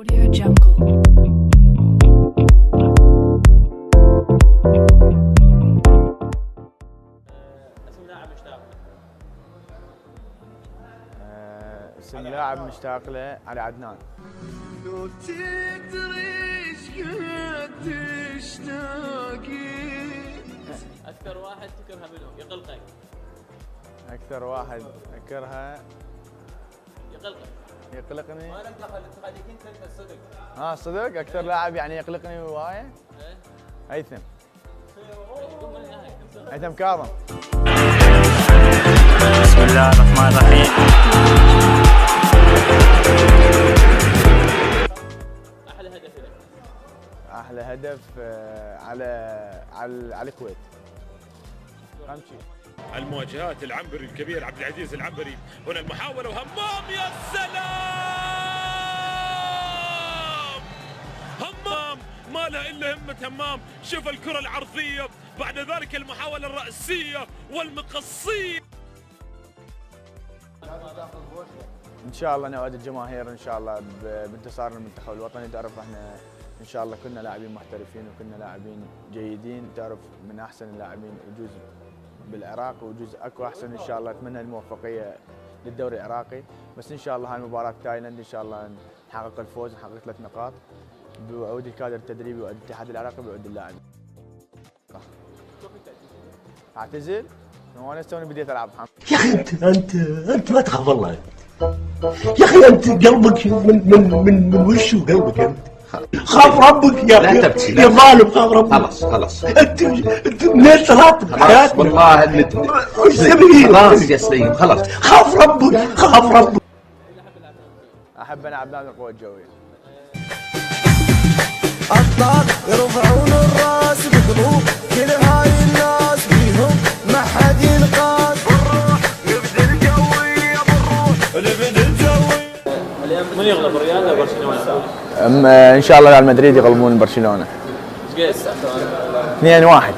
Audio Jungle. اسم لاعب مشتاق له. اسم لاعب مشتاق له علي عدنان. لو تدري ايش قد اشتاقيت. اكثر واحد تكرهه منه يقلقك. اكثر واحد اكرهه يقلقني. وانا انت خليك انت الصدق. صدق اكثر لاعب يعني يقلقني هوايه. هيثم. هيثم كاظم. بسم الله الرحمن الرحيم. احلى هدف لك. احلى هدف على الكويت. خمسي. المواجهات العنبري الكبير عبد العزيز العنبري، هنا المحاولة وهمام، يا سلام! همام ما له إلا همة همام، شوف الكرة العرضية، بعد ذلك المحاولة الرأسية والمقصية. ان شاء الله نوعد الجماهير ان شاء الله بانتصار المنتخب الوطني. تعرف احنا ان شاء الله كنا لاعبين محترفين وكنا لاعبين جيدين، تعرف من احسن اللاعبين يجوز بالعراق ويجوز اكو احسن. ان شاء الله اتمنى الموفقيه للدوري العراقي، بس ان شاء الله هاي المباراه تايلاند ان شاء الله نحقق الفوز، نحقق 3 نقاط بوعود الكادر التدريبي وعود الاتحاد العراقي بوعود اللاعبين. اعتزل؟ وانا توني بديت العب. يا اخي انت ما تخاف الله. يا اخي انت قلبك من وشو قلبك انت؟ خاف ربك يا اخي. لا تبكي يا ظالم، خاف ربك. خلاص انت منين طلعت بحياتك؟ والله انك وش تبي؟ خلاص يا سليم خلاص. خاف ربك. احب العب نادي القوى الجويه. أبطال يرفعون الراس بقلوب كل هاي الناس، بيهم ما حد ينقاس. بالروح نبذل الجوية، بالروح نبذل الجوية. اليوم من يغلب الريال ولا برشلونه؟ ان شاء الله ريال مدريد يغلبون برشلونه. ايش قيس؟ 2-1.